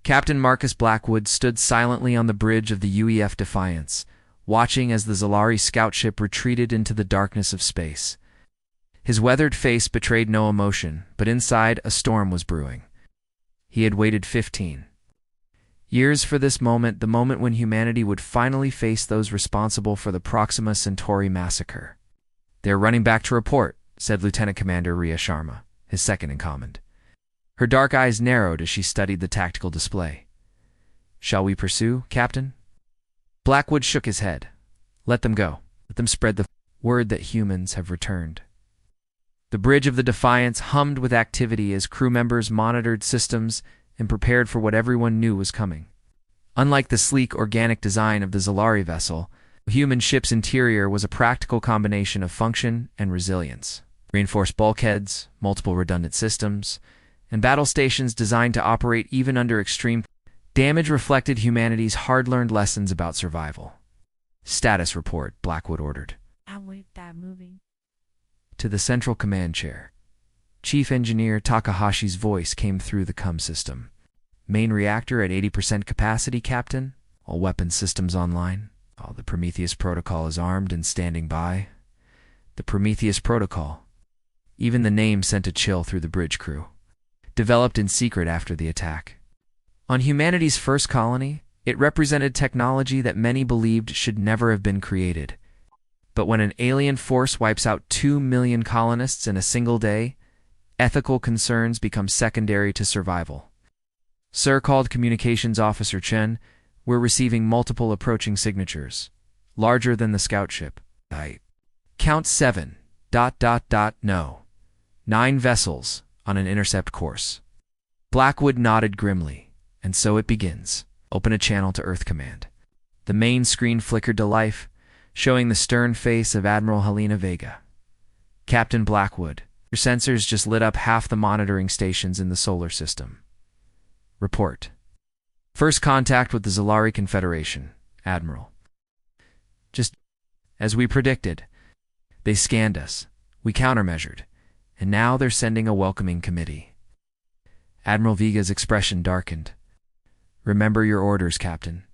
Captain Marcus Blackwood stood silently on the bridge of the UEF Defiance, watching as the Zalari scout ship retreated into the darkness of space. His weathered face betrayed no emotion, but inside a storm was brewing. He had waited 15 years for this moment, the moment when humanity would finally face those responsible for the Proxima Centauri massacre. "They're running back to report," said Lieutenant Commander Rhea Sharma, his second in command. Her dark eyes narrowed as she studied the tactical display. "Shall we pursue, Captain?" Blackwood shook his head. "Let them go. Let them spread the word that humans have returned." The bridge of the Defiance hummed with activity as crew members monitored systems and prepared for what everyone knew was coming. Unlike the sleek, organic design of the Zalari vessel, the human ship's interior was a practical combination of function and resilience. Reinforced bulkheads, multiple redundant systems, and battle stations designed to operate even under extreme damage reflected humanity's hard-learned lessons about survival. "Status report," Blackwood ordered. With that moving To the central command chair. Chief Engineer Takahashi's voice came through the CUM system. "Main reactor at 80% capacity, Captain. All weapons systems online. The Prometheus protocol is armed and standing by." The Prometheus protocol. Even the name sent a chill through the bridge crew. Developed in secret after the attack. On humanity's first colony, it represented technology that many believed should never have been created. But when an alien force wipes out 2 million colonists in a single day, ethical concerns become secondary to survival. "Sir," called Communications Officer Chen, "we're receiving multiple approaching signatures, larger than the scout ship. I count 7. No. 9 vessels on an intercept course." Blackwood nodded grimly. "And so it begins. Open a channel to Earth Command." The main screen flickered to life, showing the stern face of Admiral Helena Vega. "Captain Blackwood, your sensors just lit up half the monitoring stations in the solar system. Report. First contact with the Zalari Confederation, Admiral. Just as we predicted. They scanned us. We countermeasured. And now they're sending a welcoming committee." Admiral Vega's expression darkened. "Remember your orders, Captain.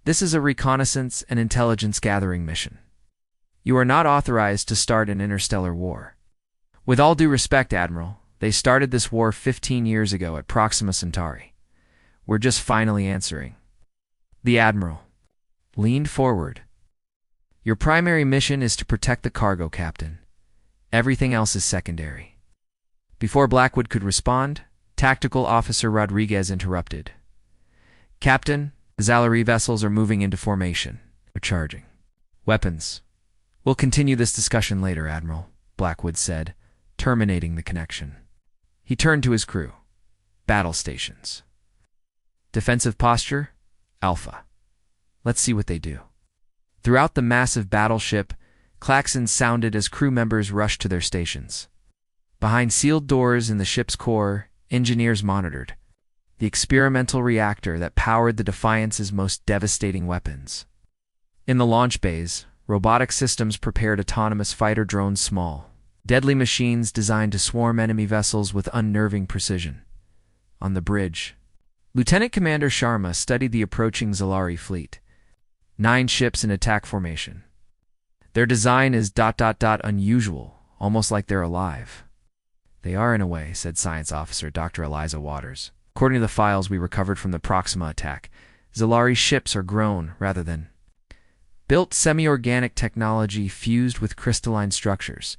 This is a reconnaissance and intelligence gathering mission. You are not authorized to start an interstellar war. With all due respect, Admiral, they started this war 15 years ago at Proxima Centauri. We're just finally answering." The Admiral leaned forward. "Your primary mission is to protect the cargo, Captain. Everything else is secondary." Before Blackwood could respond, Tactical Officer Rodriguez interrupted. "Captain, the Zalari vessels are moving into formation. They're charging weapons." "We'll continue this discussion later, Admiral," Blackwood said, terminating the connection. He turned to his crew. "Battle stations. Defensive posture, Alpha. Let's see what they do." Throughout the massive battleship, klaxons sounded as crew members rushed to their stations. Behind sealed doors in the ship's core, engineers monitored the experimental reactor that powered the Defiance's most devastating weapons. In the launch bays, robotic systems prepared autonomous fighter drones, small, deadly machines designed to swarm enemy vessels with unnerving precision. On the bridge, Lieutenant Commander Sharma studied the approaching Zalari fleet. 9 ships in attack formation. Their design is ... unusual, almost like they're alive. "They are in a way," said Science Officer Dr. Eliza Waters. "According to the files we recovered from the Proxima attack, Zalari ships are grown rather than built semi-organic technology fused with crystalline structures."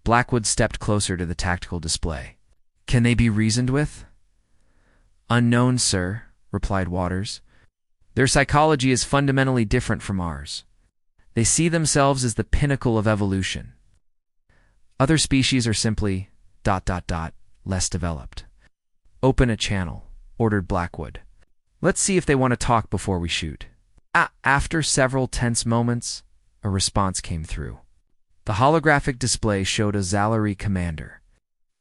Blackwood stepped closer to the tactical display. "Can they be reasoned with?" "Unknown, sir," replied Waters. "Their psychology is fundamentally different from ours. They see themselves as the pinnacle of evolution. Other species are simply ... less developed." "Open a channel," ordered Blackwood. "Let's see if they want to talk before we shoot." After several tense moments, a response came through. The holographic display showed a Zalari commander.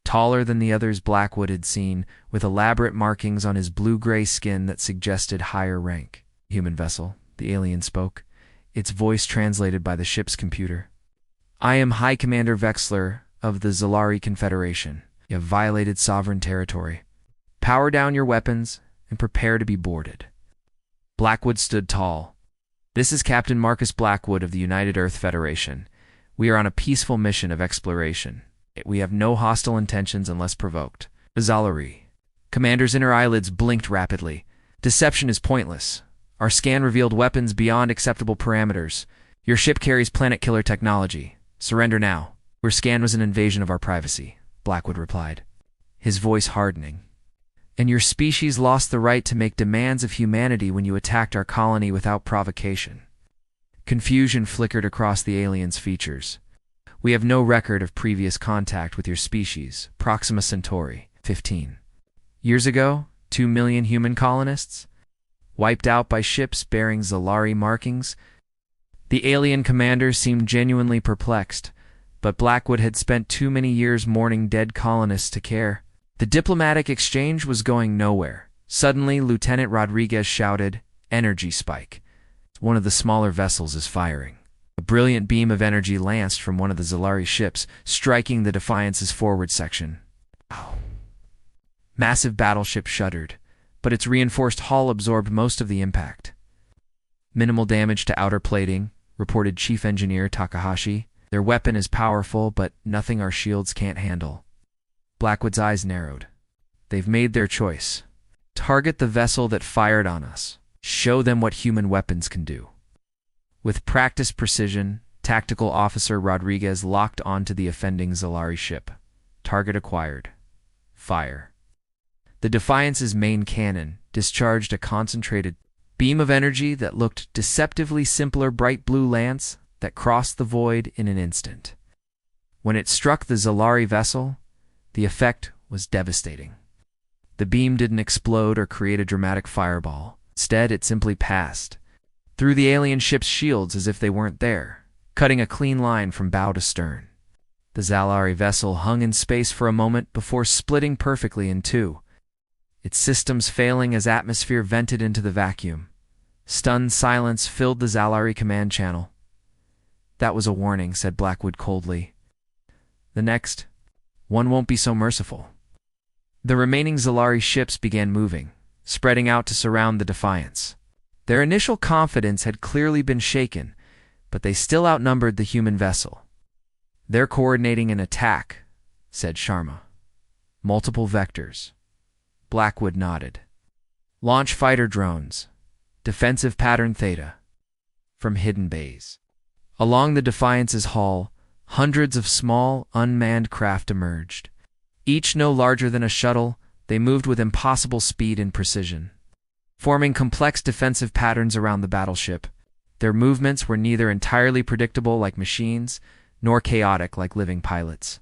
Taller than the others Blackwood had seen, with elaborate markings on his blue-gray skin that suggested higher rank. "Human vessel," the alien spoke, its voice translated by the ship's computer. "I am High Commander Vexler of the Zalari Confederation. You have violated sovereign territory. Power down your weapons and prepare to be boarded. Blackwood stood tall. This is Captain Marcus Blackwood of the United Earth Federation. We are on a peaceful mission of exploration. We have no hostile intentions unless provoked. Zalari. Commander's inner eyelids blinked rapidly. Deception is pointless. Our scan revealed weapons beyond acceptable parameters. Your ship carries planet-killer technology. Surrender now. Your scan was an invasion of our privacy, Blackwood replied, his voice hardening. And your species lost the right to make demands of humanity when you attacked our colony without provocation. Confusion flickered across the alien's features. We have no record of previous contact with your species, Proxima Centauri, 15. Years ago, 2 million human colonists? Wiped out by ships bearing Zalari markings? The alien commander seemed genuinely perplexed, but Blackwood had spent too many years mourning dead colonists to care. The diplomatic exchange was going nowhere. Suddenly, Lieutenant Rodriguez shouted, "Energy spike." One of the smaller vessels is firing. A brilliant beam of energy lanced from one of the Zalari ships, striking the Defiance's forward section. Ow. Massive battleship shuddered, but its reinforced hull absorbed most of the impact. Minimal damage to outer plating, reported Chief Engineer Takahashi. Their weapon is powerful, but nothing our shields can't handle. Blackwood's eyes narrowed. They've made their choice. Target the vessel that fired on us. Show them what human weapons can do. With practiced precision, Tactical Officer Rodriguez locked onto the offending Zalari ship. Target acquired. Fire. The Defiance's main cannon discharged a concentrated beam of energy that looked deceptively simpler bright blue lance that crossed the void in an instant. When it struck the Zalari vessel, the effect was devastating. The beam didn't explode or create a dramatic fireball. Instead, it simply passed through the alien ship's shields as if they weren't there, cutting a clean line from bow to stern. The Zalari vessel hung in space for a moment before splitting perfectly in two, its systems failing as atmosphere vented into the vacuum. Stunned silence filled the Zalari command channel. That was a warning, said Blackwood coldly. The next one won't be so merciful. The remaining Zalari ships began moving, spreading out to surround the Defiance. Their initial confidence had clearly been shaken, but they still outnumbered the human vessel. They're coordinating an attack, said Sharma. Multiple vectors. Blackwood nodded. Launch fighter drones. Defensive pattern Theta. From hidden bays. Along the Defiance's hull, hundreds of small, unmanned craft emerged. Each no larger than a shuttle, they moved with impossible speed and precision. Forming complex defensive patterns around the battleship, their movements were neither entirely predictable like machines, nor chaotic like living pilots.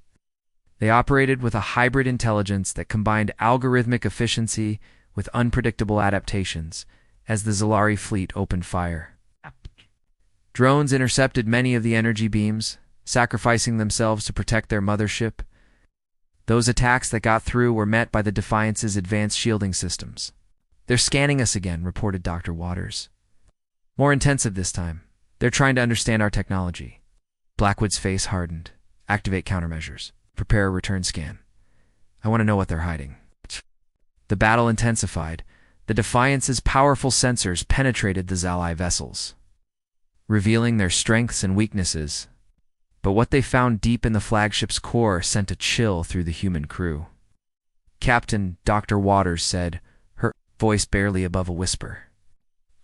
They operated with a hybrid intelligence that combined algorithmic efficiency with unpredictable adaptations, as the Zalari fleet opened fire. Drones intercepted many of the energy beams, sacrificing themselves to protect their mothership. Those attacks that got through were met by the Defiance's advanced shielding systems. They're scanning us again, reported Dr. Waters. More intensive this time. They're trying to understand our technology. Blackwood's face hardened. Activate countermeasures. Prepare a return scan. I want to know what they're hiding. The battle intensified. The Defiance's powerful sensors penetrated the Zalai vessels, revealing their strengths and weaknesses. But what they found deep in the flagship's core sent a chill through the human crew. Captain Dr. Waters said, her voice barely above a whisper.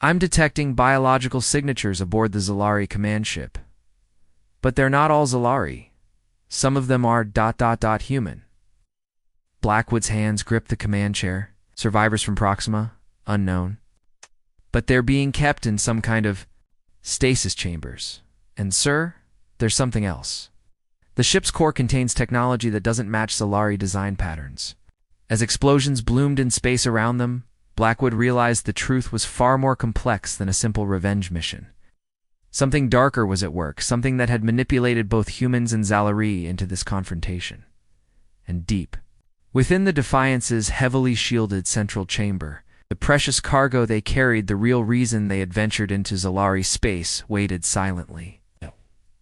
I'm detecting biological signatures aboard the Zalari command ship. But they're not all Zalari. Some of them are ... human. Blackwood's hands gripped the command chair. Survivors from Proxima, unknown. But they're being kept in some kind of stasis chambers. And sir, there's something else. The ship's core contains technology that doesn't match Zalari design patterns. As explosions bloomed in space around them, Blackwood realized the truth was far more complex than a simple revenge mission. Something darker was at work, something that had manipulated both humans and Zalari into this confrontation. And deep within the Defiance's heavily shielded central chamber, the precious cargo they carried, the real reason they had ventured into Zalari space, waited silently.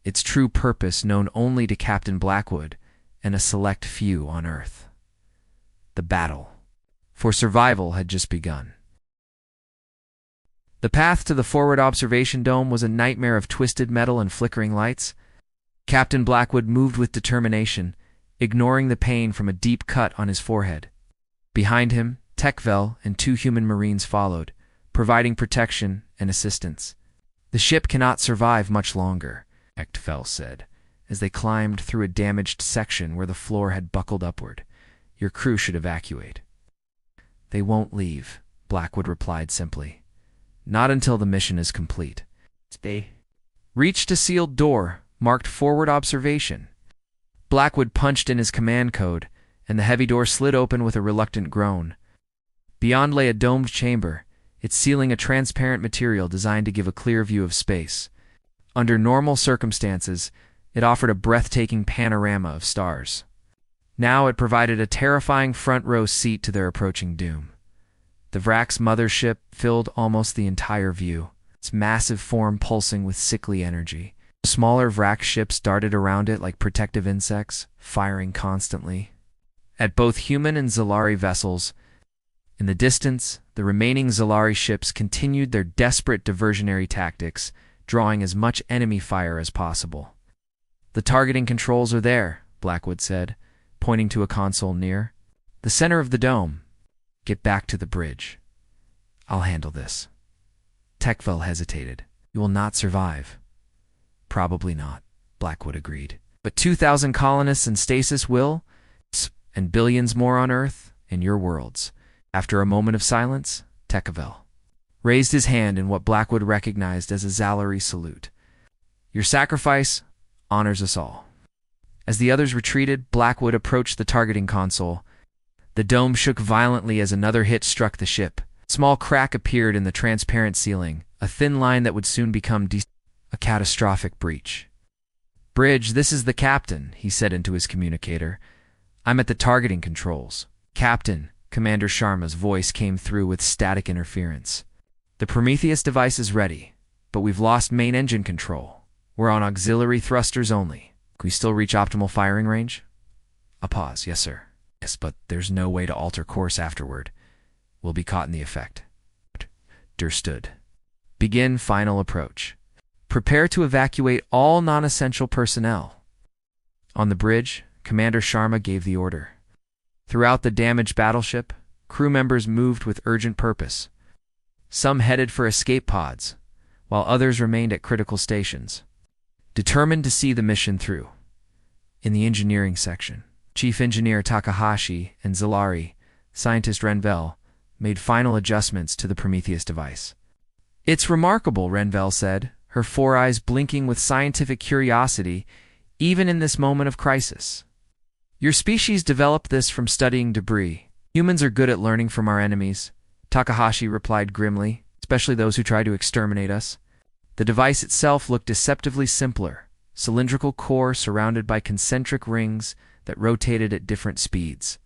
Its true purpose known only to Captain Blackwood and a select few on Earth. The battle for survival had just begun. The path to the forward observation dome was a nightmare of twisted metal and flickering lights. Captain Blackwood moved with determination, ignoring the pain from a deep cut on his forehead. Behind him, Tekvel and 2 human marines followed, providing protection and assistance. "The ship cannot survive much longer," Tekvel said, as they climbed through a damaged section where the floor had buckled upward. "Your crew should evacuate." "They won't leave," Blackwood replied simply. "Not until the mission is complete." They reached a sealed door, marked Forward Observation. Blackwood punched in his command code, and the heavy door slid open with a reluctant groan. Beyond lay a domed chamber, its ceiling a transparent material designed to give a clear view of space. Under normal circumstances, it offered a breathtaking panorama of stars. Now it provided a terrifying front-row seat to their approaching doom. The Vrak's mothership filled almost the entire view, its massive form pulsing with sickly energy. Smaller Vrak ships darted around it like protective insects, firing constantly at both human and Zalari vessels. In the distance, the remaining Zalari ships continued their desperate diversionary tactics, drawing as much enemy fire as possible. "The targeting controls are there," Blackwood said, pointing to a console near. "The center of the dome. Get back to the bridge. I'll handle this." Tekvel hesitated. "You will not survive." "Probably not," Blackwood agreed. "But 2,000 colonists in stasis will, and billions more on Earth, in your worlds." After a moment of silence, Tekvel raised his hand in what Blackwood recognized as a Zalari salute. "Your sacrifice honors us all." As the others retreated, Blackwood approached the targeting console. The dome shook violently as another hit struck the ship. A small crack appeared in the transparent ceiling, a thin line that would soon become a catastrophic breach. "Bridge, this is the captain," he said into his communicator. "I'm at the targeting controls." "Captain," Commander Sharma's voice came through with static interference. "The Prometheus device is ready, but we've lost main engine control. We're on auxiliary thrusters only. Can we still reach optimal firing range?" A pause. "Yes, sir." "Yes, but there's no way to alter course afterward. We'll be caught in the effect." "Understood. Begin final approach. Prepare to evacuate all non-essential personnel." On the bridge, Commander Sharma gave the order. Throughout the damaged battleship, crew members moved with urgent purpose. Some headed for escape pods, while others remained at critical stations, determined to see the mission through. In the engineering section, Chief Engineer Takahashi and Zalari, Scientist Renvel, made final adjustments to the Prometheus device. "It's remarkable," Renvel said, her 4 eyes blinking with scientific curiosity, "even in this moment of crisis. Your species developed this from studying debris. Humans are good at learning from our enemies," Takahashi replied grimly, "especially those who try to exterminate us." The device itself looked deceptively simpler, cylindrical core surrounded by concentric rings that rotated at different speeds.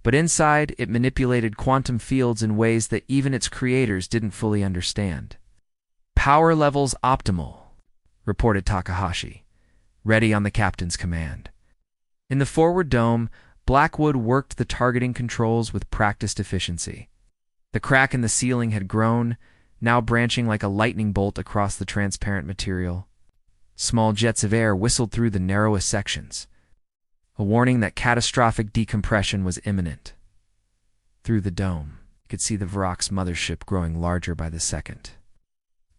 But inside, it manipulated quantum fields in ways that even its creators didn't fully understand. "Power levels optimal," reported Takahashi, ready on the captain's command. In the forward dome, Blackwood worked the targeting controls with practiced efficiency. The crack in the ceiling had grown, now branching like a lightning bolt across the transparent material. Small jets of air whistled through the narrowest sections, a warning that catastrophic decompression was imminent. Through the dome, you could see the Vrak's mothership growing larger by the second.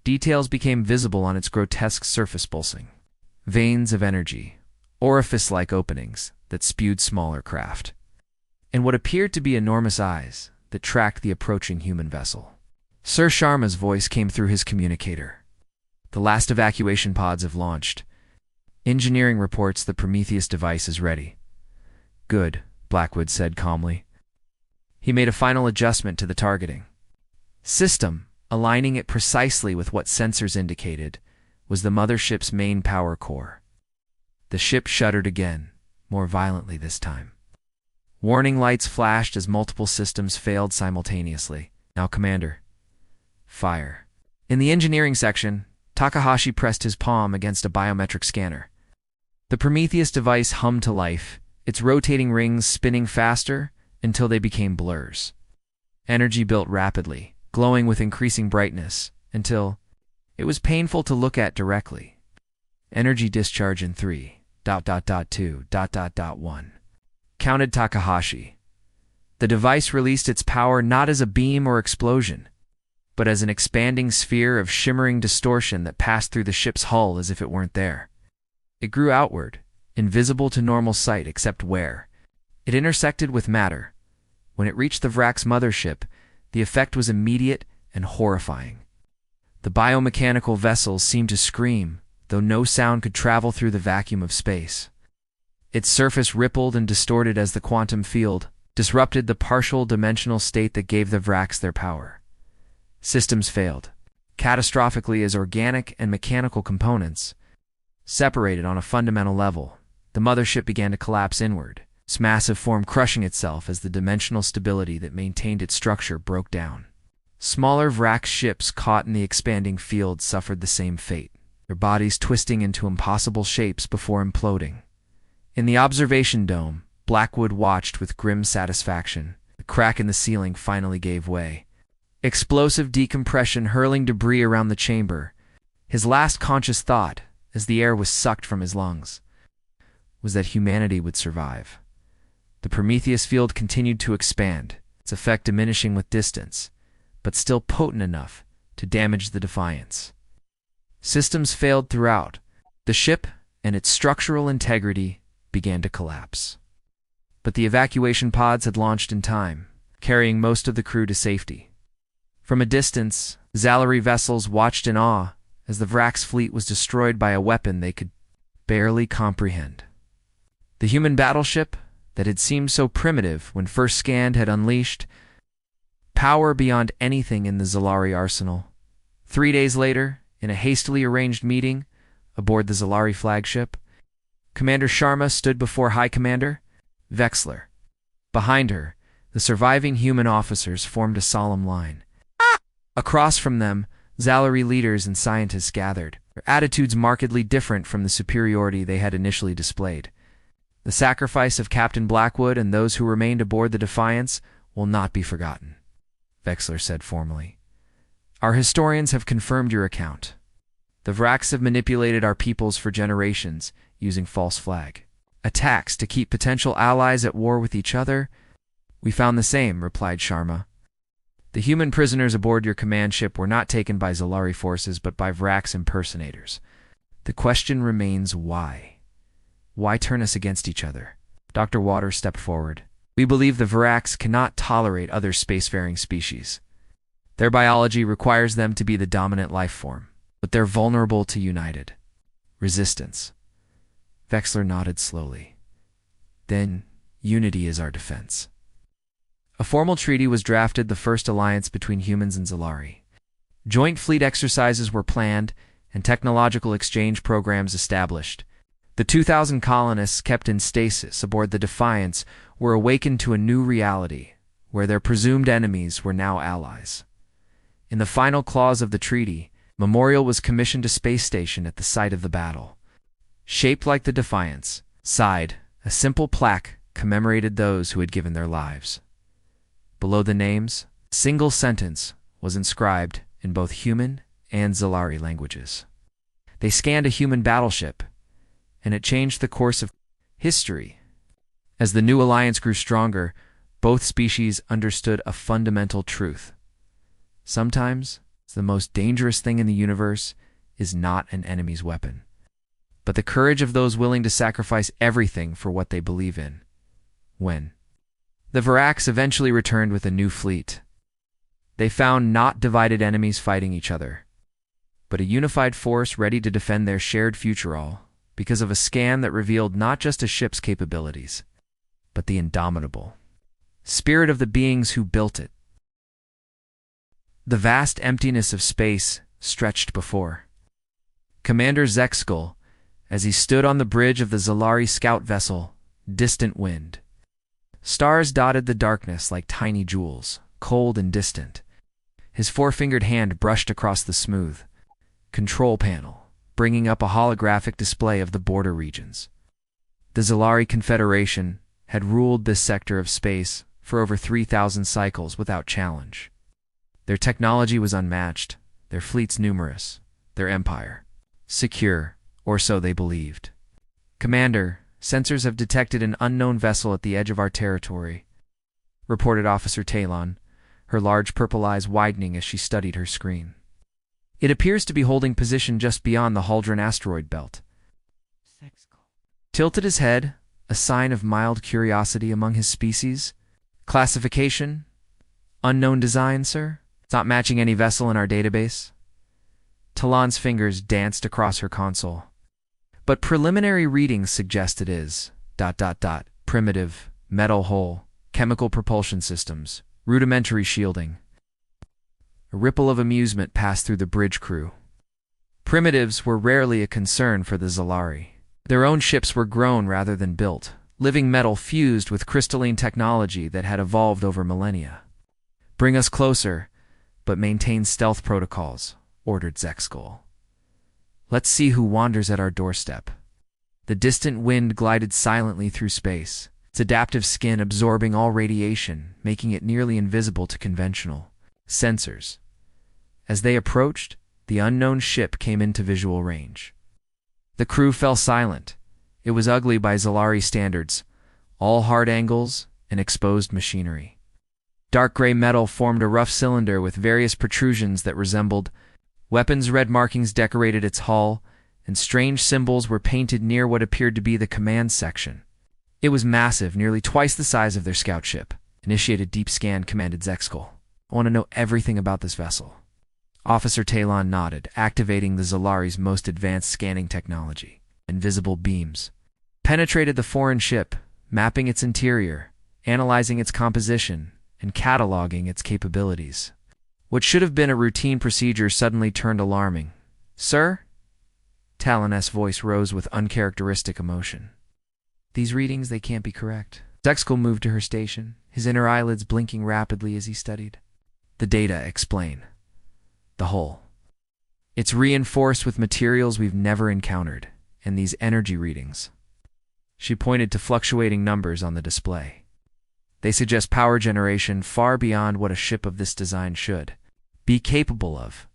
Details became visible on its grotesque surface pulsing. Veins of energy, orifice-like openings that spewed smaller craft, and what appeared to be enormous eyes that tracked the approaching human vessel. Sir Sharma's voice came through his communicator. "The last evacuation pods have launched. Engineering reports the Prometheus device is ready." "Good," Blackwood said calmly. He made a final adjustment to the targeting system, aligning it precisely with what sensors indicated was the mothership's main power core. The ship shuddered again, more violently this time. Warning lights flashed as multiple systems failed simultaneously. "Now, Commander, fire." In the engineering section, Takahashi pressed his palm against a biometric scanner. The Prometheus device hummed to life, its rotating rings spinning faster until they became blurs. Energy built rapidly, glowing with increasing brightness, until it was painful to look at directly. Energy discharge in 3.2.1. Counted Takahashi. The device released its power not as a beam or explosion, but as an expanding sphere of shimmering distortion that passed through the ship's hull as if it weren't there. It grew outward, invisible to normal sight except where it intersected with matter. When it reached the Vrak's mothership, the effect was immediate and horrifying. The biomechanical vessels seemed to scream, though no sound could travel through the vacuum of space. Its surface rippled and distorted as the quantum field disrupted the partial dimensional state that gave the Vraks their power. Systems failed, catastrophically, as organic and mechanical components separated on a fundamental level. The mothership began to collapse inward, its massive form crushing itself as the dimensional stability that maintained its structure broke down. Smaller Vrak ships caught in the expanding field suffered the same fate, their bodies twisting into impossible shapes before imploding. In the observation dome, Blackwood watched with grim satisfaction. The crack in the ceiling finally gave way. Explosive decompression hurling debris around the chamber. His last conscious thought, as the air was sucked from his lungs, was that humanity would survive. The Prometheus field continued to expand, its effect diminishing with distance, but still potent enough to damage the Defiance. Systems failed throughout. The ship and its structural integrity began to collapse. But the evacuation pods had launched in time, carrying most of the crew to safety. From a distance, Zalari vessels watched in awe as the Vrak's fleet was destroyed by a weapon they could barely comprehend. The human battleship, that had seemed so primitive when first scanned, had unleashed power beyond anything in the Zalari arsenal. 3 days later, in a hastily arranged meeting aboard the Zalari flagship, Commander Sharma stood before High Commander Vexler. Behind her, the surviving human officers formed a solemn line. Across from them, Zalari leaders and scientists gathered, their attitudes markedly different from the superiority they had initially displayed. The sacrifice of Captain Blackwood and those who remained aboard the Defiance will not be forgotten, Vexler said formally. Our historians have confirmed your account. The Vraks have manipulated our peoples for generations, using false flag attacks to keep potential allies at war with each other. We found the same, replied Sharma. The human prisoners aboard your command ship were not taken by Zalari forces, but by Vraks impersonators. The question remains why? Why turn us against each other? Dr. Waters stepped forward. We believe the Vraks cannot tolerate other spacefaring species. Their biology requires them to be the dominant life form, but they're vulnerable to united resistance. Vexler nodded slowly. Then, unity is our defense. A formal treaty was drafted, the first alliance between humans and Zalari. Joint fleet exercises were planned and technological exchange programs established. The 2,000 colonists kept in stasis aboard the Defiance were awakened to a new reality, where their presumed enemies were now allies. In the final clause of the treaty, memorial was commissioned a space station at the site of the battle. Shaped like the Defiance, side, a simple plaque commemorated those who had given their lives. Below the names, a single sentence was inscribed in both human and Zalari languages. They scanned a human battleship, and it changed the course of history. As the new alliance grew stronger, both species understood a fundamental truth. Sometimes, the most dangerous thing in the universe is not an enemy's weapon, but the courage of those willing to sacrifice everything for what they believe in. When the Vraks eventually returned with a new fleet, they found not divided enemies fighting each other, but a unified force ready to defend their shared future, all because of a scan that revealed not just a ship's capabilities, but the indomitable spirit of the beings who built it. The vast emptiness of space stretched before Commander Zexkull as he stood on the bridge of the Zalari scout vessel, Distant Wind. Stars dotted the darkness like tiny jewels, cold and distant. His four-fingered hand brushed across the smooth control panel, bringing up a holographic display of the border regions. The Zalari Confederation had ruled this sector of space for over 3,000 cycles without challenge. Their technology was unmatched, their fleets numerous, their empire secure, or so they believed. "Commander, sensors have detected an unknown vessel at the edge of our territory," reported Officer Talon, her large purple eyes widening as she studied her screen. "It appears to be holding position just beyond the Haldron asteroid belt." Tilted his head, a sign of mild curiosity among his species. "Classification? Unknown design, sir? It's not matching any vessel in our database." Talon's fingers danced across her console. "But preliminary readings suggest it is... primitive, metal hull, chemical propulsion systems, rudimentary shielding." A ripple of amusement passed through the bridge crew. Primitives were rarely a concern for the Zalari. Their own ships were grown rather than built, living metal fused with crystalline technology that had evolved over millennia. "Bring us closer, but maintain stealth protocols," ordered Zexkul. "Let's see who wanders at our doorstep." The distant wind glided silently through space, its adaptive skin absorbing all radiation, making it nearly invisible to conventional sensors. As they approached, the unknown ship came into visual range. The crew fell silent. It was ugly by Zalari standards, all hard angles and exposed machinery. Dark gray metal formed a rough cylinder with various protrusions that resembled weapons. Red markings decorated its hull, and strange symbols were painted near what appeared to be the command section. It was massive, nearly twice the size of their scout ship. "Initiate a deep scan," commanded Zexkul. "I want to know everything about this vessel." Officer Talon nodded, activating the Zalari's most advanced scanning technology. Invisible beams penetrated the foreign ship, mapping its interior, analyzing its composition, and cataloging its capabilities. What should have been a routine procedure suddenly turned alarming. "Sir?" Talon's voice rose with uncharacteristic emotion. "These readings, they can't be correct." Zexkul moved to her station, his inner eyelids blinking rapidly as he studied. "The data explain. The hull. It's reinforced with materials we've never encountered, and these energy readings." She pointed to fluctuating numbers on the display. "They suggest power generation far beyond what a ship of this design should be capable of."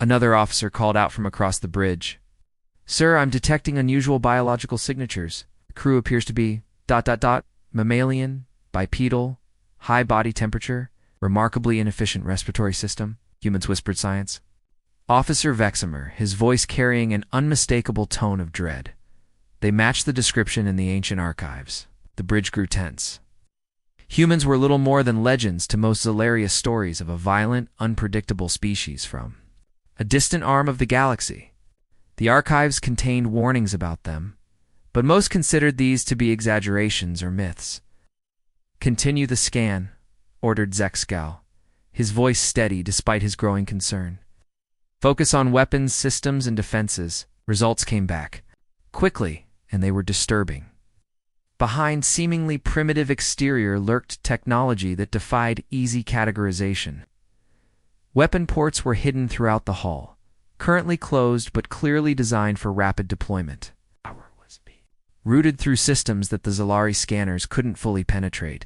Another officer called out from across the bridge. "Sir, I'm detecting unusual biological signatures. The crew appears to be... mammalian, bipedal, high body temperature, remarkably inefficient respiratory system," humans whispered science. Officer Veximer, his voice carrying an unmistakable tone of dread. They matched the description in the ancient archives. The bridge grew tense. Humans were little more than legends to most hilarious stories of a violent, unpredictable species from a distant arm of the galaxy. The archives contained warnings about them, but most considered these to be exaggerations or myths. "Continue the scan," ordered Zexkul, his voice steady despite his growing concern. "Focus on weapons, systems, and defenses." Results came back quickly, and they were disturbing. Behind seemingly primitive exterior lurked technology that defied easy categorization. Weapon ports were hidden throughout the hull, currently closed but clearly designed for rapid deployment. Routed through systems that the Zalari scanners couldn't fully penetrate.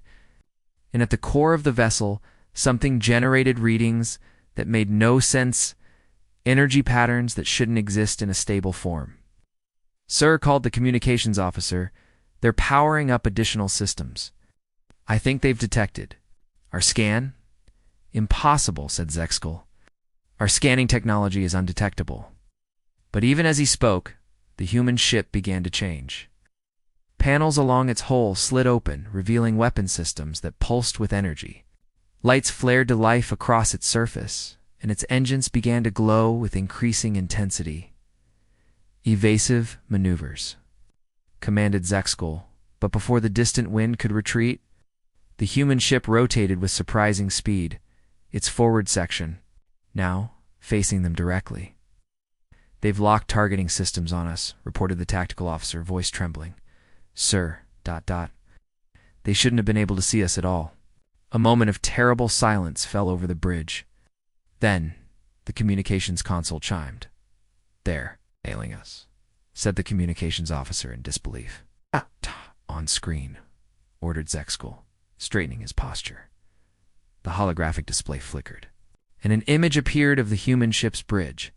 And at the core of the vessel, something generated readings that made no sense, energy patterns that shouldn't exist in a stable form. "Sir," called the communications officer, "they're powering up additional systems. I think they've detected our scan." "Impossible," said Zexkul. "Our scanning technology is undetectable." But even as he spoke, the human ship began to change. Panels along its hull slid open, revealing weapon systems that pulsed with energy. Lights flared to life across its surface, and its engines began to glow with increasing intensity. "Evasive maneuvers," commanded Zexkul, but before the distant wind could retreat, the human ship rotated with surprising speed, its forward section now facing them directly. "They've locked targeting systems on us," reported the tactical officer, voice trembling. "Sir, ... they shouldn't have been able to see us at all." A moment of terrible silence fell over the bridge. Then, the communications console chimed. "They're hailing us," said the communications officer in disbelief. "On screen," ordered Zexkul. straightening his posture. The holographic display flickered, and an image appeared of the human ship's bridge.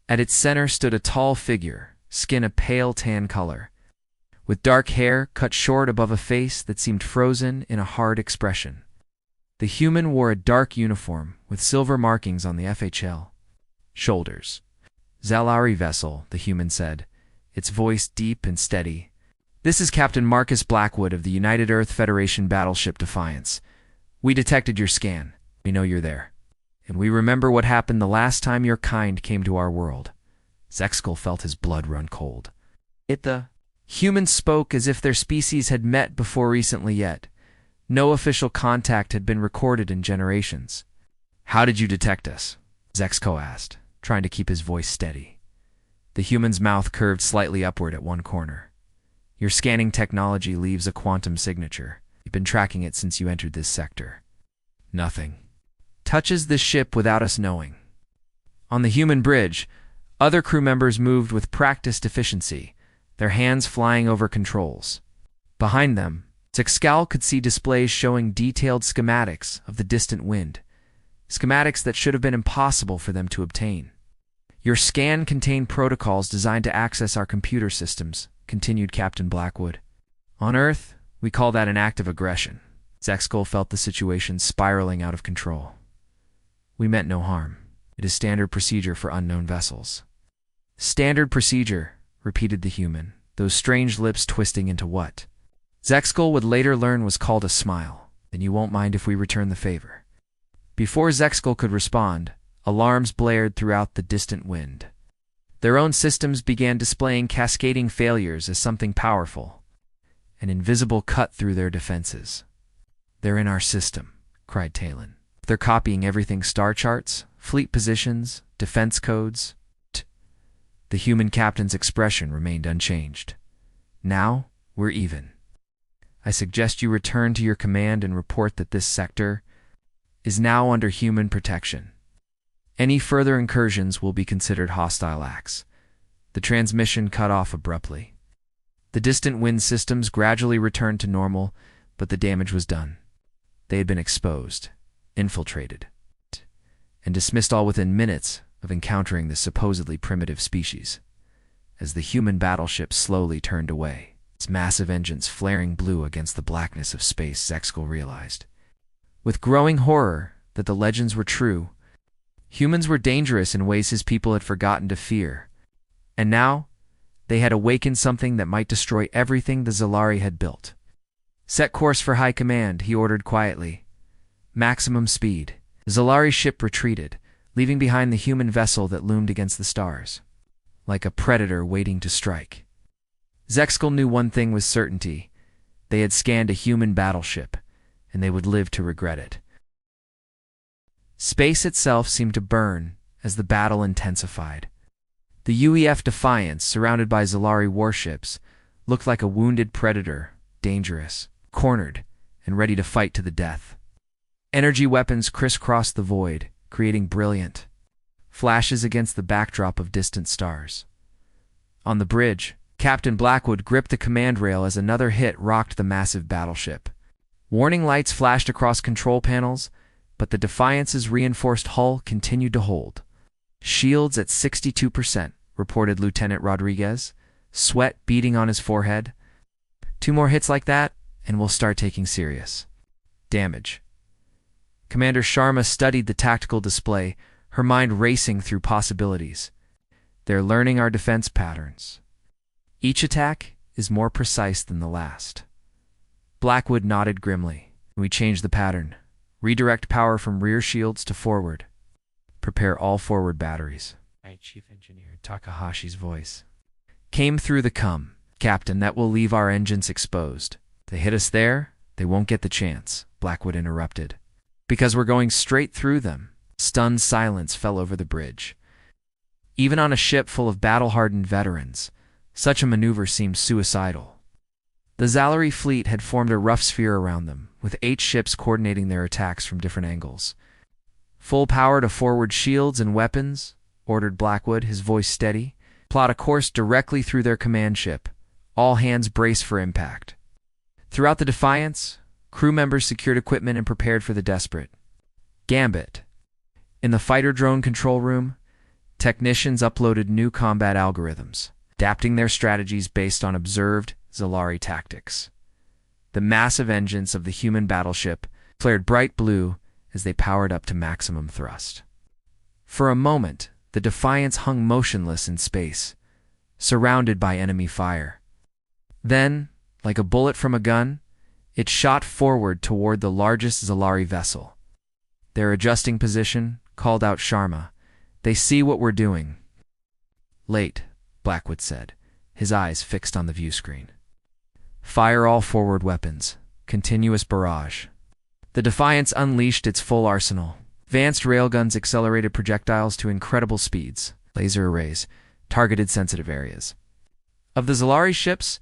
At its center stood a tall figure, skin a pale tan color, with dark hair cut short above a face that seemed frozen in a hard expression. The human wore a dark uniform with silver markings on the FHL shoulders. "Zalari vessel," the human said, its voice deep and steady. "This is Captain Marcus Blackwood of the United Earth Federation battleship Defiance. We detected your scan. We know you're there. And we remember what happened the last time your kind came to our world." Zexkal felt his blood run cold. The humans spoke as if their species had met before recently yet. No official contact had been recorded in generations. "How did you detect us?" Zexkal asked, trying to keep his voice steady. The human's mouth curved slightly upward at one corner. "Your scanning technology leaves a quantum signature. You've been tracking it since you entered this sector. Nothing touches this ship without us knowing." On the human bridge, other crew members moved with practiced efficiency, their hands flying over controls. Behind them, Zexkal could see displays showing detailed schematics of the distant wind, schematics that should have been impossible for them to obtain. "Your scan contained protocols designed to access our computer systems," continued Captain Blackwood. "On Earth, we call that an act of aggression." Zexkal felt the situation spiraling out of control. "We meant no harm. It is standard procedure for unknown vessels." "Standard procedure," repeated the human, those strange lips twisting into what Zexkal would later learn was called a smile. "Then you won't mind if we return the favor." Before Zexkal could respond, alarms blared throughout the distant wind. Their own systems began displaying cascading failures as something powerful, an invisible cut through their defenses. "They're in our system," cried Talon. "They're copying everything: star charts, fleet positions, defense codes." The human captain's expression remained unchanged. "Now, we're even. I suggest you return to your command and report that this sector is now under human protection. Any further incursions will be considered hostile acts." The transmission cut off abruptly. The distant wind systems gradually returned to normal, but the damage was done. They had been exposed, infiltrated, and dismissed all within minutes of encountering this supposedly primitive species. As the human battleship slowly turned away, its massive engines flaring blue against the blackness of space, Zexkal realized, with growing horror, that the legends were true. Humans were dangerous in ways his people had forgotten to fear. And now, they had awakened something that might destroy everything the Zalari had built. "Set course for high command," he ordered quietly. "Maximum speed." The Zalari ship retreated, leaving behind the human vessel that loomed against the stars, like a predator waiting to strike. Zexkal knew one thing with certainty: they had scanned a human battleship, and they would live to regret it. Space itself seemed to burn as the battle intensified. The UEF Defiance, surrounded by Zalari warships, looked like a wounded predator, dangerous, cornered, and ready to fight to the death. Energy weapons crisscrossed the void, creating brilliant flashes against the backdrop of distant stars. On the bridge, Captain Blackwood gripped the command rail as another hit rocked the massive battleship. Warning lights flashed across control panels, but the Defiance's reinforced hull continued to hold. "Shields at 62%, reported Lieutenant Rodriguez, sweat beading on his forehead. "2 more hits like that, and we'll start taking serious damage." Commander Sharma studied the tactical display, her mind racing through possibilities. "They're learning our defense patterns. Each attack is more precise than the last." Blackwood nodded grimly. "We change the pattern. Redirect power from rear shields to forward. Prepare all forward batteries." Chief Engineer Takahashi's voice came through the "Come, Captain, that will leave our engines exposed. They hit us there, they won't get the chance," Blackwood interrupted. "Because we're going straight through them." Stunned silence fell over the bridge. Even on a ship full of battle-hardened veterans, such a maneuver seemed suicidal. The Zalari fleet had formed a rough sphere around them, with 8 ships coordinating their attacks from different angles. "Full power to forward shields and weapons," ordered Blackwood, his voice steady. "Plot a course directly through their command ship. All hands brace for impact." Throughout the Defiance, Crew members secured equipment and prepared for the desperate. Gambit. In the fighter drone control room, technicians uploaded new combat algorithms, adapting their strategies based on observed Zalari tactics. The massive engines of the human battleship flared bright blue as they powered up to maximum thrust. For a moment, the Defiance hung motionless in space, surrounded by enemy fire. Then, like a bullet from a gun, it shot forward toward the largest Zalari vessel. Their adjusting position called out Sharma. "They see what we're doing." "Late," Blackwood said, his eyes fixed on the view screen. "Fire all forward weapons. Continuous barrage." The Defiance unleashed its full arsenal. Advanced railguns accelerated projectiles to incredible speeds. Laser arrays targeted sensitive areas. Of the Zalari ships,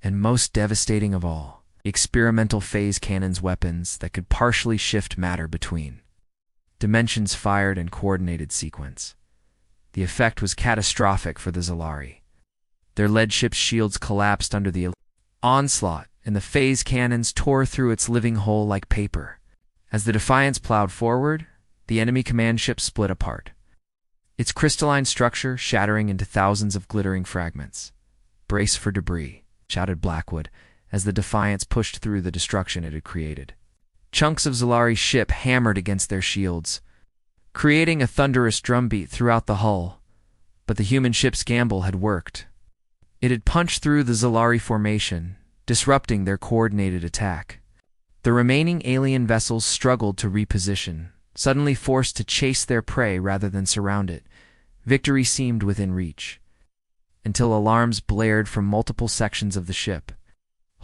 and most devastating of all, experimental phase cannons weapons that could partially shift matter between dimensions fired in coordinated sequence. The effect was catastrophic for the Zalari. Their lead ship's shields collapsed under the onslaught, and the phase cannons tore through its living hull like paper. As the Defiance plowed forward, the enemy command ship split apart, its crystalline structure shattering into thousands of glittering fragments. "Brace for debris," shouted Blackwood as the Defiance pushed through the destruction it had created. Chunks of Zalari's ship hammered against their shields, creating a thunderous drumbeat throughout the hull. But the human ship's gamble had worked. It had punched through the Zalari formation, disrupting their coordinated attack. The remaining alien vessels struggled to reposition, suddenly forced to chase their prey rather than surround it. Victory seemed within reach, until alarms blared from multiple sections of the ship.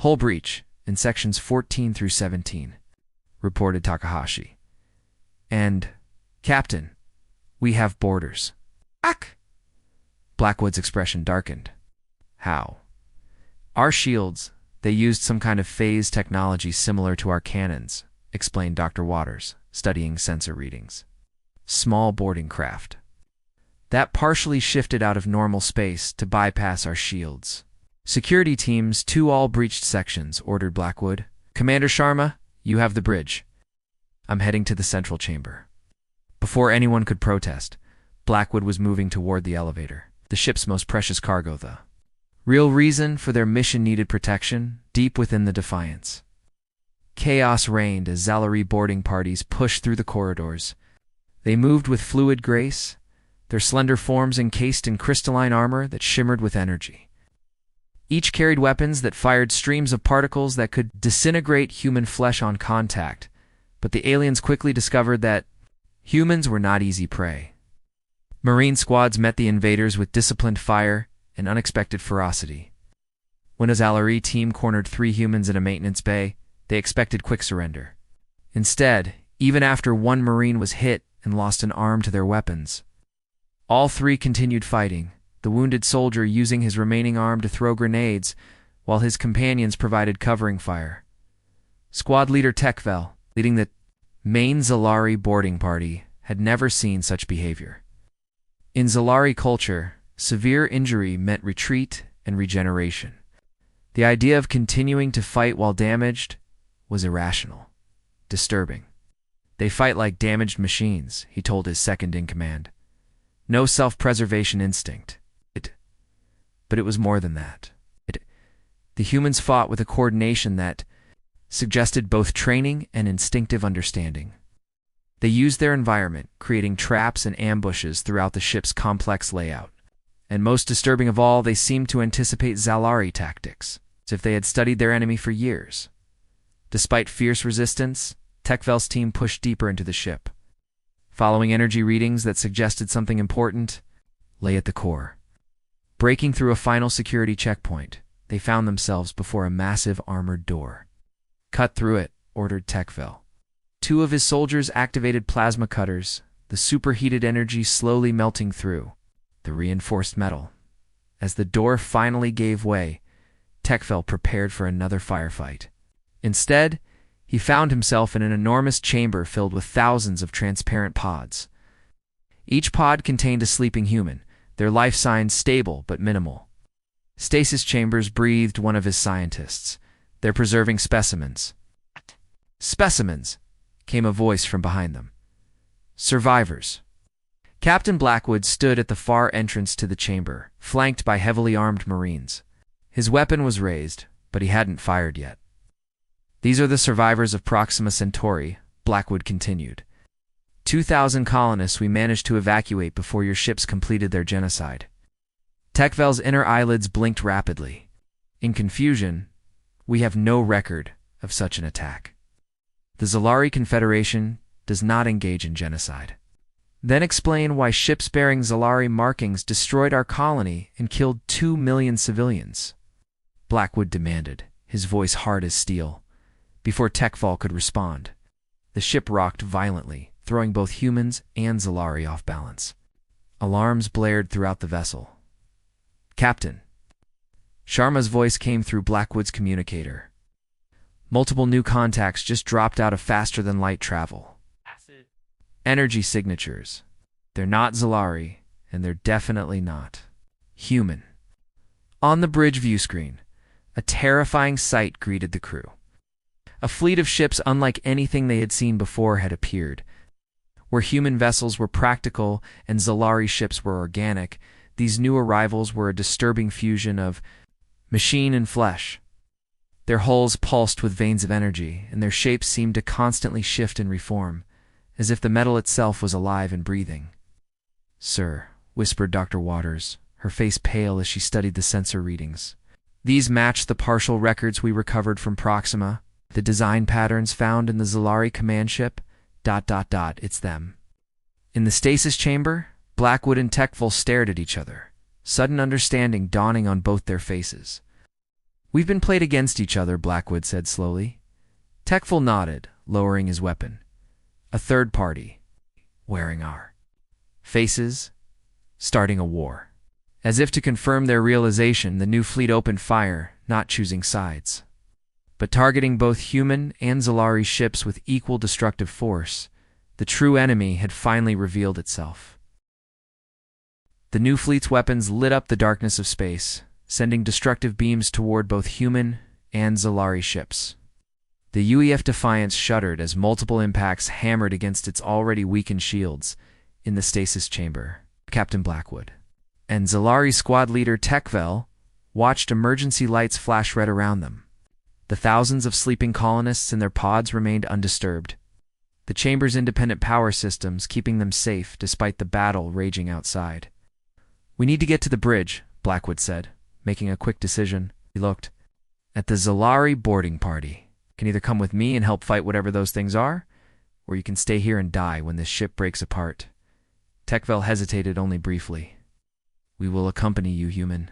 "Hull breach in sections 14 through 17, reported Takahashi. "And, Captain, we have boarders." "Ack!" Blackwood's expression darkened. "How?" "Our shields, they used some kind of phase technology similar to our cannons," explained Dr. Waters, studying sensor readings. "Small boarding craft that partially shifted out of normal space to bypass our shields." "Security teams to all breached sections," ordered Blackwood. "Commander Sharma, you have the bridge. I'm heading to the central chamber." Before anyone could protest, Blackwood was moving toward the elevator. The ship's most precious cargo, the real reason for their mission, needed protection deep within the Defiance. Chaos reigned as Zalari boarding parties pushed through the corridors. They moved with fluid grace, their slender forms encased in crystalline armor that shimmered with energy. Each carried weapons that fired streams of particles that could disintegrate human flesh on contact, but the aliens quickly discovered that humans were not easy prey. Marine squads met the invaders with disciplined fire and unexpected ferocity. When a Zalari team cornered 3 humans in a maintenance bay, they expected quick surrender. Instead, even after one Marine was hit and lost an arm to their weapons, all 3 continued fighting, the wounded soldier using his remaining arm to throw grenades, while his companions provided covering fire. Squad leader Tekvel, leading the main Zalari boarding party, had never seen such behavior. In Zalari culture, severe injury meant retreat and regeneration. The idea of continuing to fight while damaged was irrational, disturbing. "They fight like damaged machines," he told his second-in-command. "No self-preservation instinct." But it was more than that. The humans fought with a coordination that suggested both training and instinctive understanding. They used their environment, creating traps and ambushes throughout the ship's complex layout. And most disturbing of all, they seemed to anticipate Zalari tactics, as if they had studied their enemy for years. Despite fierce resistance, Tekvel's team pushed deeper into the ship. Following energy readings that suggested something important lay at the core. Breaking through a final security checkpoint, they found themselves before a massive armored door. "Cut through it," ordered Tekvel. 2 of his soldiers activated plasma cutters, the superheated energy slowly melting through the reinforced metal. As the door finally gave way, Tekvel prepared for another firefight. Instead, he found himself in an enormous chamber filled with thousands of transparent pods. Each pod contained a sleeping human, their life signs stable but minimal. Stasis chambers breathed one of his scientists. "They're preserving specimens." Specimens, came a voice from behind them. Survivors. Captain Blackwood stood at the far entrance to the chamber, flanked by heavily armed Marines. His weapon was raised, but he hadn't fired yet. These are the survivors of Proxima Centauri, Blackwood continued. 2,000 colonists we managed to evacuate before your ships completed their genocide. Tekvel's inner eyelids blinked rapidly. In confusion, we have no record of such an attack. The Zalari Confederation does not engage in genocide. Then explain why ships bearing Zalari markings destroyed our colony and killed 2 million civilians. Blackwood demanded, his voice hard as steel. Before Tekvel could respond, the ship rocked violently, throwing both humans and Zalari off balance. Alarms blared throughout the vessel. Captain. Sharma's voice came through Blackwood's communicator. Multiple new contacts just dropped out of faster-than-light travel. Energy signatures. They're not Zalari, and they're definitely not human. On the bridge view screen, a terrifying sight greeted the crew. A fleet of ships unlike anything they had seen before had appeared. Where human vessels were practical and Zalari ships were organic, these new arrivals were a disturbing fusion of machine and flesh. Their hulls pulsed with veins of energy, and their shapes seemed to constantly shift and reform, as if the metal itself was alive and breathing. Sir, whispered Dr. Waters, her face pale as she studied the sensor readings. These match the partial records we recovered from Proxima, the design patterns found in the Zalari command ship, ... It's them. In the stasis chamber, Blackwood and Tekvel stared at each other, sudden understanding dawning on both their faces. We've been played against each other, Blackwood said slowly. Tekvel nodded, lowering his weapon. A third party, wearing our faces, starting a war. As if to confirm their realization, the new fleet opened fire, not choosing sides, but targeting both human and Zalari ships with equal destructive force. The true enemy had finally revealed itself. The new fleet's weapons lit up the darkness of space, sending destructive beams toward both human and Zalari ships. The UEF Defiance shuddered as multiple impacts hammered against its already weakened shields in the stasis chamber. Captain Blackwood and Zalari squad leader Tekvel watched emergency lights flash red around them. The thousands of sleeping colonists in their pods remained undisturbed, the chamber's independent power systems keeping them safe despite the battle raging outside. We need to get to the bridge, Blackwood said, making a quick decision. He looked at the Zalari boarding party. Can either come with me and help fight whatever those things are, or you can stay here and die when this ship breaks apart. Tekvel hesitated only briefly. We will accompany you, human.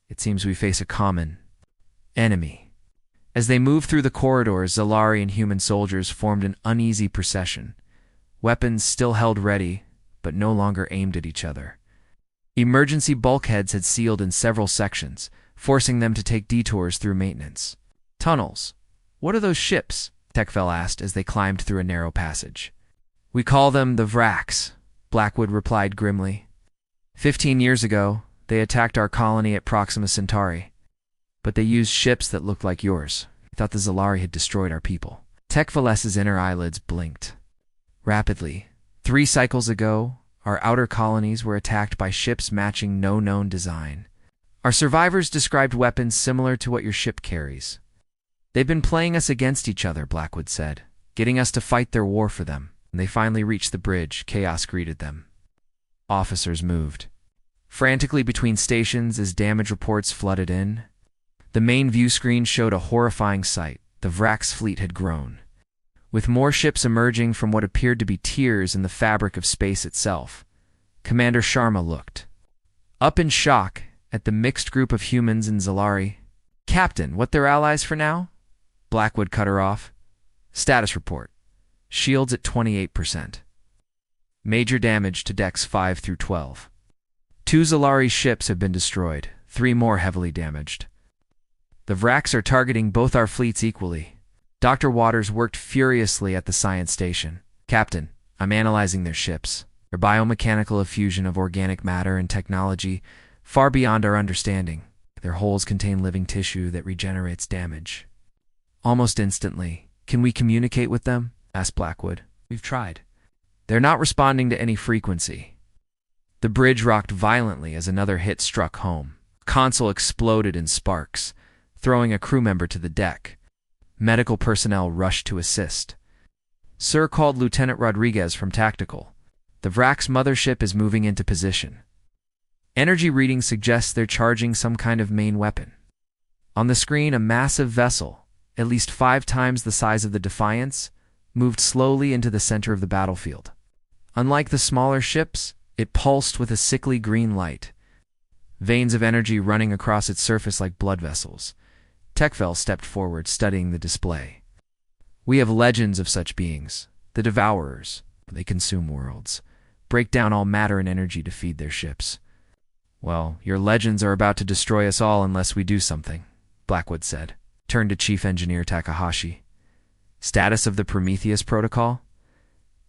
It seems we face a common enemy. As they moved through the corridors, Zalari and human soldiers formed an uneasy procession, weapons still held ready, but no longer aimed at each other. Emergency bulkheads had sealed in several sections, forcing them to take detours through maintenance. Tunnels. What are those ships? Tekvel asked as they climbed through a narrow passage. We call them the Vraks, Blackwood replied grimly. 15 years ago, they attacked our colony at Proxima Centauri. But they used ships that looked like yours. We thought the Zalari had destroyed our people. Tekvel's inner eyelids blinked. Rapidly, 3 cycles ago, our outer colonies were attacked by ships matching no known design. Our survivors described weapons similar to what your ship carries. They've been playing us against each other, Blackwood said, getting us to fight their war for them. When they finally reached the bridge, chaos greeted them. Officers moved frantically between stations as damage reports flooded in. The main view screen showed a horrifying sight. The Vraks fleet had grown, with more ships emerging from what appeared to be tears in the fabric of space itself. Commander Sharma looked up in shock at the mixed group of humans and Zalari. Captain, what, they're allies for now? Blackwood cut her off. Status report. Shields at 28%. Major damage to decks 5 through 12. 2 Zalari ships have been destroyed, 3 more heavily damaged. The Vraks are targeting both our fleets equally. Dr. Waters worked furiously at the science station. Captain, I'm analyzing their ships. Their biomechanical effusion of organic matter and technology far beyond our understanding. Their hulls contain living tissue that regenerates damage. Almost instantly, Can we communicate with them? Asked Blackwood. We've tried. They're not responding to any frequency. The bridge rocked violently as another hit struck home. Console exploded in sparks, throwing a crew member to the deck. Medical personnel rushed to assist. Sir called Lieutenant Rodriguez from Tactical. The Vrax mothership is moving into position. Energy reading suggests they're charging some kind of main weapon. On the screen, a massive vessel, at least 5 times the size of the Defiance, moved slowly into the center of the battlefield. Unlike the smaller ships, it pulsed with a sickly green light, veins of energy running across its surface like blood vessels. Techvel stepped forward, studying the display. We have legends of such beings, the Devourers. They consume worlds, break down all matter and energy to feed their ships. Well, your legends are about to destroy us all unless we do something, Blackwood said. Turned to Chief Engineer Takahashi. Status of the Prometheus Protocol?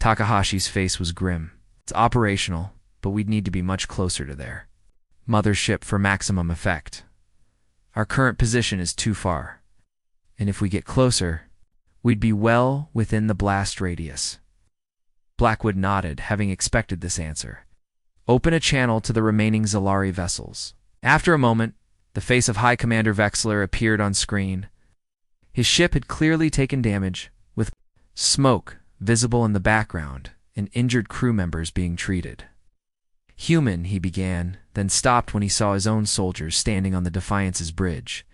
Takahashi's face was grim. It's operational, but we'd need to be much closer to there. Mothership for maximum effect. Our current position is too far, and if we get closer, we'd be well within the blast radius. Blackwood nodded, having expected this answer. Open a channel to the remaining Zalari vessels. After a moment, the face of High Commander Vexler appeared on screen. His ship had clearly taken damage, with smoke visible in the background and injured crew members being treated. Human, he began, then stopped when he saw his own soldiers standing on the Defiance's bridge.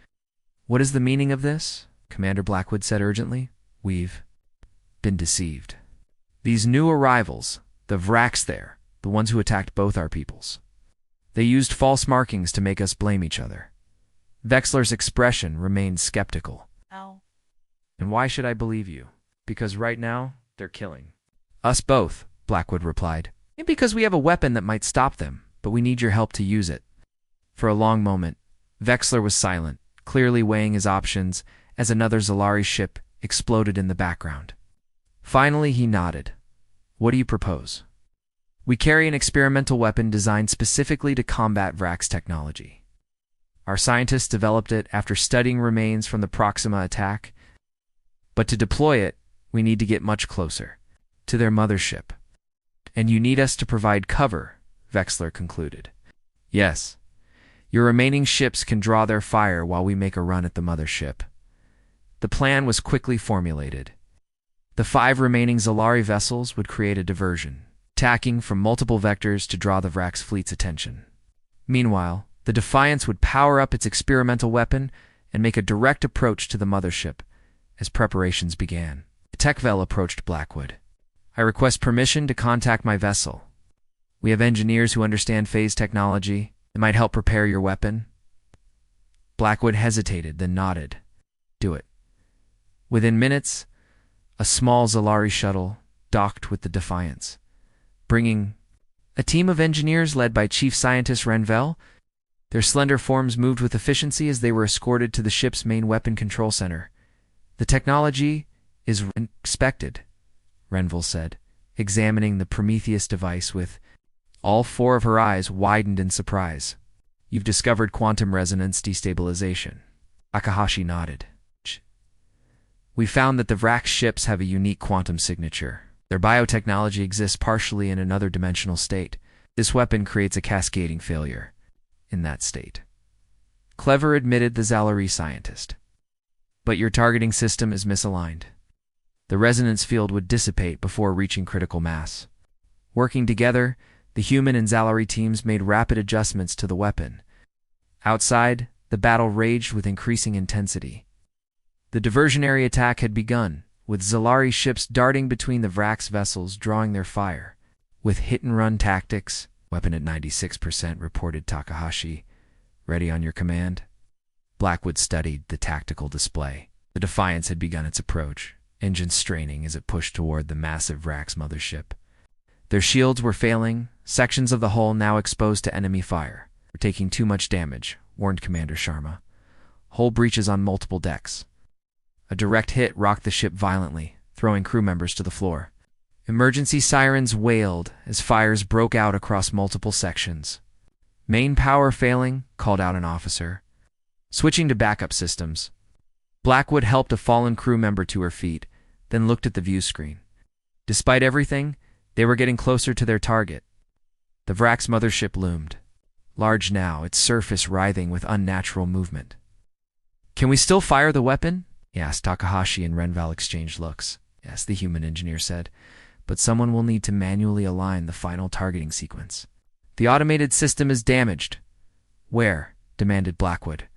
What is the meaning of this? Commander Blackwood said urgently. We've been deceived. These new arrivals, the Vrax there, the ones who attacked both our peoples. They used false markings to make us blame each other. Vexler's expression remained skeptical. Ow. And why should I believe you? Because right now, they're killing. Us both, Blackwood replied. And because we have a weapon that might stop them, but we need your help to use it. For a long moment, Vexler was silent, clearly weighing his options as another Zalari ship exploded in the background. Finally, he nodded. What do you propose? We carry an experimental weapon designed specifically to combat Vrax technology. Our scientists developed it after studying remains from the Proxima attack. But to deploy it, we need to get much closer, to their mothership. And you need us to provide cover, Vexler concluded. Yes. Your remaining ships can draw their fire while we make a run at the mothership. The plan was quickly formulated. The 5 remaining Zalari vessels would create a diversion, attacking from multiple vectors to draw the Vrax fleet's attention. Meanwhile, the Defiance would power up its experimental weapon and make a direct approach to the mothership as preparations began. Techvel approached Blackwood. I request permission to contact my vessel. We have engineers who understand phase technology that might help prepare your weapon. Blackwood hesitated, then nodded. Do it. Within minutes, a small Zalari shuttle docked with the Defiance, bringing a team of engineers led by Chief Scientist Renvel. Their slender forms moved with efficiency as they were escorted to the ship's main weapon control center. The technology is expected, Renvel said, examining the Prometheus device with all 4 of her eyes widened in surprise. You've discovered quantum resonance destabilization. Takahashi nodded. We found that the Vrax ships have a unique quantum signature. Their biotechnology exists partially in another dimensional state. This weapon creates a cascading failure in that state. Clever, admitted the Zalari scientist. But your targeting system is misaligned. The resonance field would dissipate before reaching critical mass. Working together, the human and Zalari teams made rapid adjustments to the weapon. Outside, the battle raged with increasing intensity. The diversionary attack had begun, with Zalari ships darting between the Vrax vessels, drawing their fire. With hit-and-run tactics, weapon at 96%, reported Takahashi. Ready on your command? Blackwood studied the tactical display. The Defiance had begun its approach, engines straining as it pushed toward the massive Vrax mothership. Their shields were failing, sections of the hull now exposed to enemy fire. We're taking too much damage, warned Commander Sharma. Hull breaches on multiple decks. A direct hit rocked the ship violently, throwing crew members to the floor. Emergency sirens wailed as fires broke out across multiple sections. Main power failing, called out an officer. Switching to backup systems, Blackwood helped a fallen crew member to her feet then looked at the view screen. Despite everything, they were getting closer to their target. The Vrax mothership loomed. Large now, its surface writhing with unnatural movement. "Can we still fire the weapon?" he asked. Takahashi and Renval exchanged looks. "Yes," the human engineer said, "but someone will need to manually align the final targeting sequence. The automated system is damaged." "Where?" demanded Blackwood.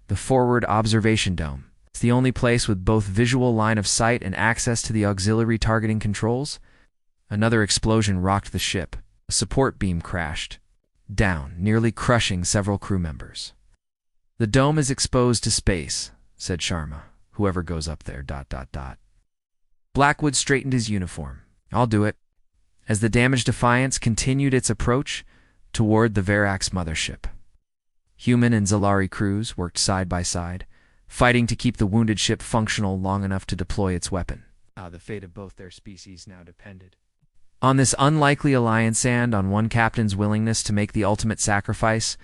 "The forward observation dome. It's the only place with both visual line of sight and access to the auxiliary targeting controls." Another explosion rocked the ship. A support beam crashed down, nearly crushing several crew members. "The dome is exposed to space," said Sharma. "Whoever goes up there, ... Blackwood straightened his uniform. "I'll do it." As the damaged Defiance continued its approach toward the Verax mothership. Human and Zalari crews worked side by side, fighting to keep the wounded ship functional long enough to deploy its weapon. The fate of both their species now depended on this unlikely alliance and on one captain's willingness to make the ultimate sacrifice